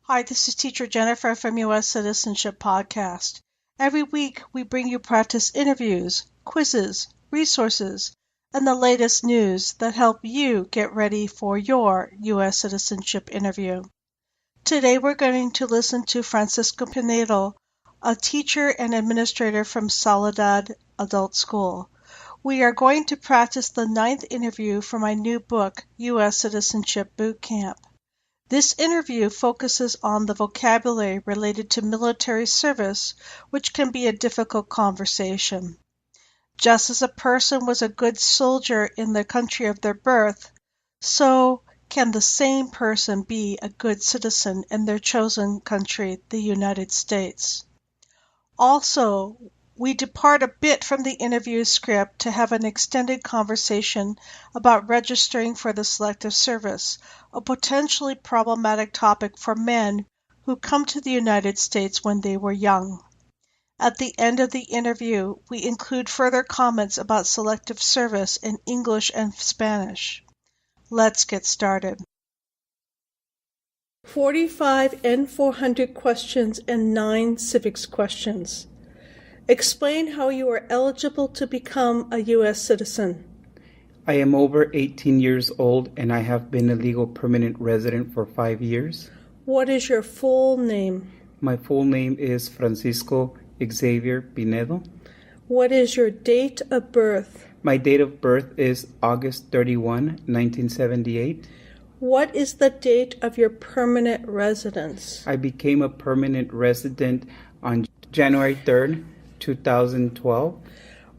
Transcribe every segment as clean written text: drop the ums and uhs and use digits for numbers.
Hi, this is Teacher Jennifer from U.S. Citizenship Podcast. Every week, we bring you practice interviews, quizzes, resources, and the latest news that help you get ready for your U.S. citizenship interview. Today, we're going to listen to Francisco Pinedo, a teacher and administrator from Soledad Adult School. We are going to practice the 9th interview for my new book, U.S. Citizenship Bootcamp. This interview focuses on the vocabulary related to military service, which can be a difficult conversation. Just as a person was a good soldier in the country of their birth, so can the same person be a good citizen in their chosen country, the United States. Also, we depart a bit from the interview script to have an extended conversation about registering for the Selective Service, a potentially problematic topic for men who come to the United States when they were young. At the end of the interview, we include further comments about Selective Service in English and Spanish. Let's get started. 45 N400 questions and 9 civics questions. Explain how you are eligible to become a U.S. citizen. I am over 18 years old and I have been a legal permanent resident for 5 years. What is your full name? My full name is Francisco Xavier Pinedo. What is your date of birth? My date of birth is August 31, 1978. What is the date of your permanent residence? I became a permanent resident on January 3rd, 2012.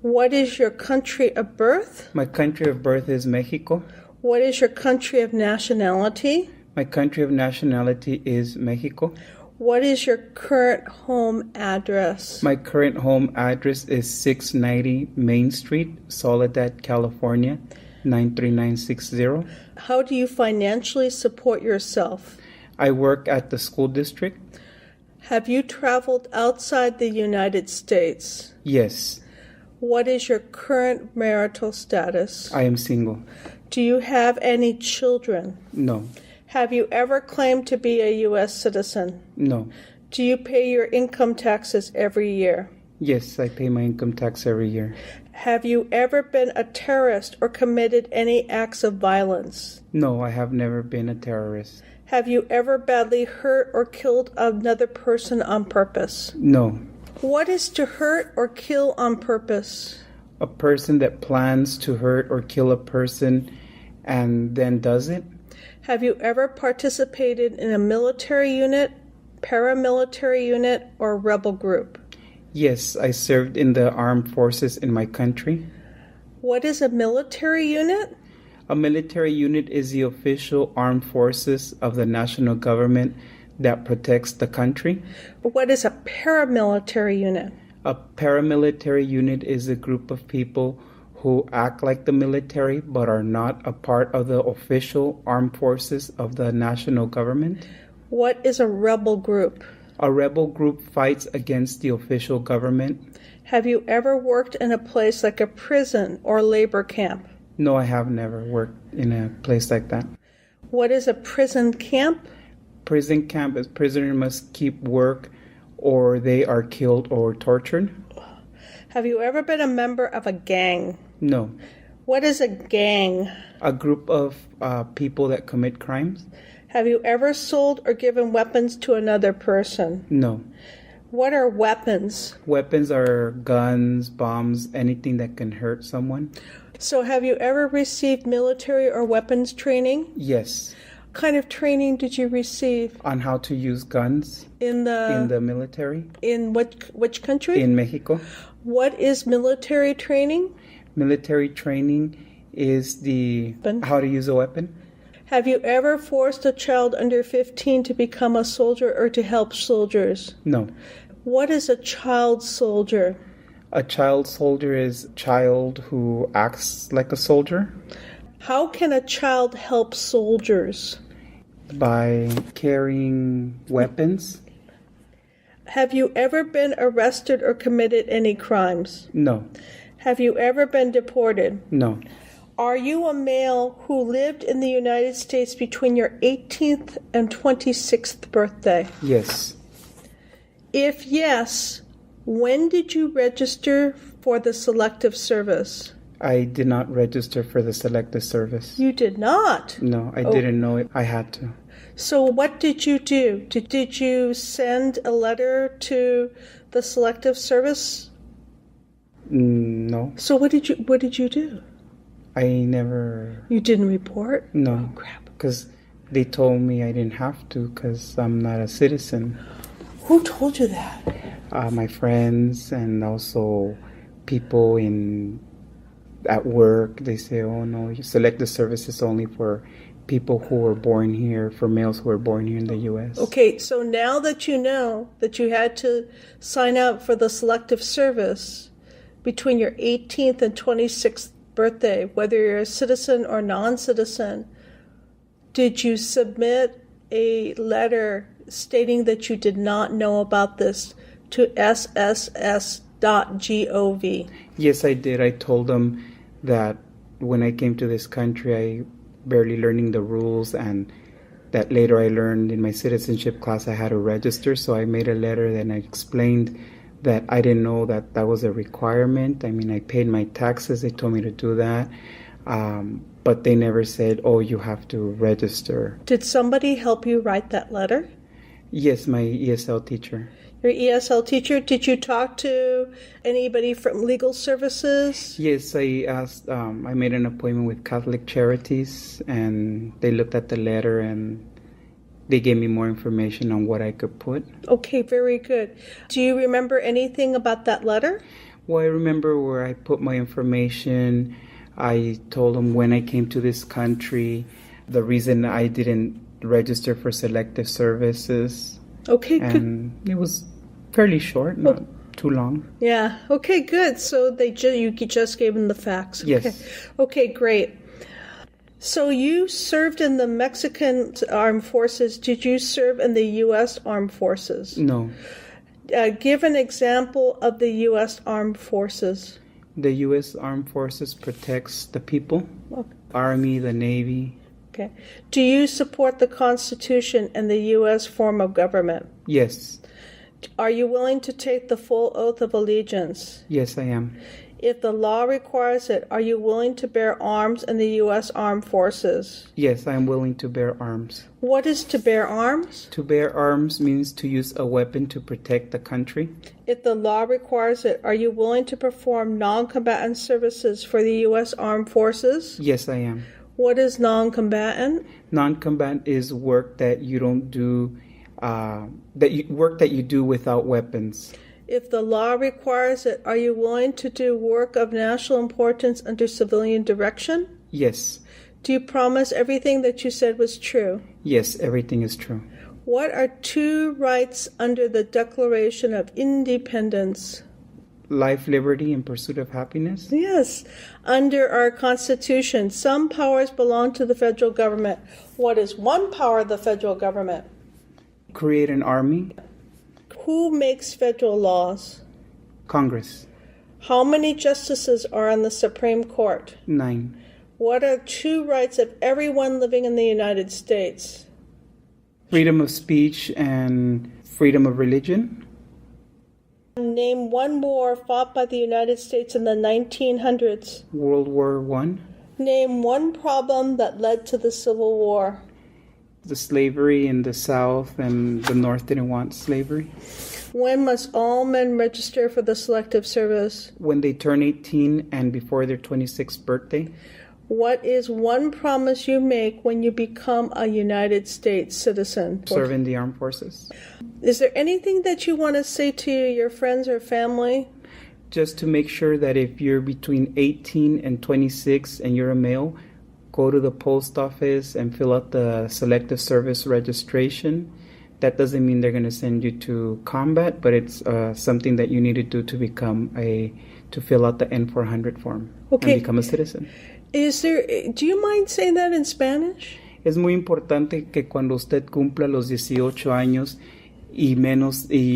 What is your country of birth? My country of birth is Mexico. What is your country of nationality? My country of nationality is Mexico. What is your current home address? My current home address is 690 Main Street, Soledad, California, 93960. How do you financially support yourself? I work at the school district. Have you traveled outside the United States? Yes. What is your current marital status? I am single. Do you have any children? No. Have you ever claimed to be a U.S. citizen? No. Do you pay your income taxes every year? Yes, I pay my income tax every year. Have you ever been a terrorist or committed any acts of violence? No, I have never been a terrorist. Have you ever badly hurt or killed another person on purpose? No. What is to hurt or kill on purpose? A person that plans to hurt or kill a person and then does it. Have you ever participated in a military unit, paramilitary unit, or rebel group? Yes, I served in the armed forces in my country. What is a military unit? A military unit is the official armed forces of the national government that protects the country. What is a paramilitary unit? A paramilitary unit is a group of people who act like the military but are not a part of the official armed forces of the national government. What is a rebel group? A rebel group fights against the official government. Have you ever worked in a place like a prison or labor camp? No, I have never worked in a place like that. What is a prison camp? Prison camp is prisoners must keep work or they are killed or tortured. Have you ever been a member of a gang? No. What is a gang? A group of people that commit crimes. Have you ever sold or given weapons to another person? No. What are weapons? Weapons are guns, bombs, anything that can hurt someone. So have you ever received military or weapons training? Yes. What kind of training did you receive? On how to use guns in the military. In which country? In Mexico. What is military training? Military training is how to use a weapon. Have you ever forced a child under 15 to become a soldier or to help soldiers? No. What is a child soldier? A child soldier is a child who acts like a soldier. How can a child help soldiers? By carrying weapons. Have you ever been arrested or committed any crimes? No. Have you ever been deported? No. Are you a male who lived in the United States between your 18th and 26th birthday? Yes. If yes, when did you register for the Selective Service? I did not register for the Selective Service. You did not? No, I didn't know it. I had to. So what did you do? Did you send a letter to the Selective Service? No. So what did you do? I never... You didn't report? No. Oh, crap. Because they told me I didn't have to because I'm not a citizen. Who told you that? My friends and also people at work. They say, oh no, you select the services only for people who were born here, for males who were born here in the U.S. Okay, so now that you know that you had to sign up for the Selective Service between your 18th and 26th birthday, whether you're a citizen or non-citizen, did you submit a letter stating that you did not know about this to sss.gov? Yes, I did. I told them that when I came to this country, I barely learning the rules, and that later I learned in my citizenship class I had to register. So I made a letter and I explained that I didn't know that that was a requirement. I mean, I paid my taxes. They told me to do that. But they never said, oh, you have to register. Did somebody help you write that letter? Yes, my ESL teacher. Your ESL teacher? Did you talk to anybody from legal services? Yes, I asked, I made an appointment with Catholic Charities, and they looked at the letter and they gave me more information on what I could put. Okay, very good. Do you remember anything about that letter? Well, I remember where I put my information. I told them when I came to this country, the reason I didn't register for Selective Services. Okay, good. And it was fairly short, not too long. Yeah, okay, good. So you just gave them the facts. Okay. Yes. Okay, great. So you served in the Mexican Armed Forces. Did you serve in the U.S. Armed Forces? No. Give an example of the U.S. Armed Forces. The U.S. Armed Forces protects the people. Okay. Army, the Navy. Okay. Do you support the Constitution and the U.S. form of government? Yes. Are you willing to take the full oath of allegiance? Yes, I am. If the law requires it, are you willing to bear arms in the U.S. Armed Forces? Yes, I am willing to bear arms. What is to bear arms? To bear arms means to use a weapon to protect the country. If the law requires it, are you willing to perform non-combatant services for the U.S. Armed Forces? Yes, I am. What is non-combatant? Non-combatant is work that you don't do, work that you do without weapons. If the law requires it, are you willing to do work of national importance under civilian direction? Yes. Do you promise everything that you said was true? Yes, everything is true. What are two rights under the Declaration of Independence? Life, liberty, and pursuit of happiness? Yes. Under our Constitution, some powers belong to the federal government. What is one power of the federal government? Create an army. Who makes federal laws? Congress. How many justices are on the Supreme Court? 9. What are two rights of everyone living in the United States? Freedom of speech and freedom of religion. Name one war fought by the United States in the 1900s. World War I. Name one problem that led to the Civil War. The slavery in the South and the North didn't want slavery. When must all men register for the Selective Service? When they turn 18 and before their 26th birthday. What is one promise you make when you become a United States citizen? Serve in the armed forces. Is there anything that you want to say to your friends or family? Just to make sure that if you're between 18 and 26 and you're a male, go to the post office and fill out the Selective Service registration. That doesn't mean they're going to send you to combat, but it's something that you need to do to to fill out the N400 form and become a citizen. Do you mind saying that in Spanish? Es muy importante que cuando usted cumpla los 18 años y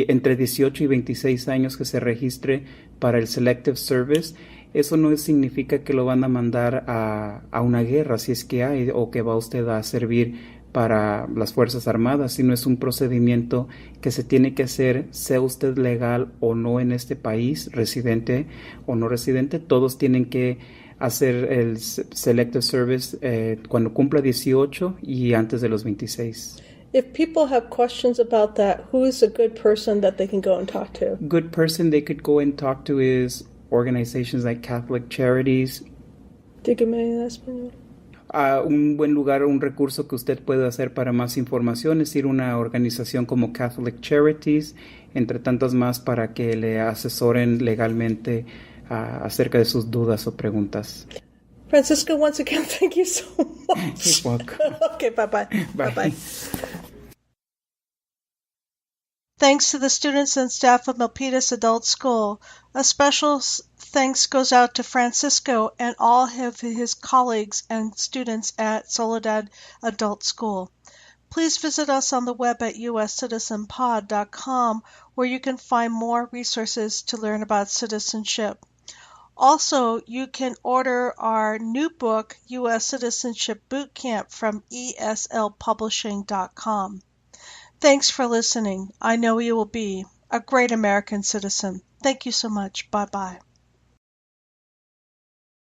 entre 18 y 26 años que se registre para el Selective Service, eso no significa que lo van a mandar a una guerra, si es que hay, o que va usted a servir para las Fuerzas Armadas, sino es un procedimiento que se tiene que hacer, sea usted legal o no en este país, residente o no residente, todos tienen que hacer el Selective Service cuando cumpla 18 y antes de los 26. If people have questions about that, who is a good person that they can go and talk to? Good person they could go and talk to is organizations like Catholic Charities. Dígame en español. Un buen lugar, un recurso que usted puede hacer para más información es ir a una organización como Catholic Charities, entre tantas más, para que le asesoren legalmente acerca de sus dudas o preguntas. Francisco, once again, thank you so much. You're welcome. Okay, bye-bye. Bye. Bye-bye. Thanks to the students and staff of Milpitas Adult School. A special thanks goes out to Francisco and all of his colleagues and students at Soledad Adult School. Please visit us on the web at uscitizenpod.com, where you can find more resources to learn about citizenship. Also, you can order our new book, U.S. Citizenship Bootcamp, from eslpublishing.com. Thanks for listening. I know you will be a great American citizen. Thank you so much. Bye-bye.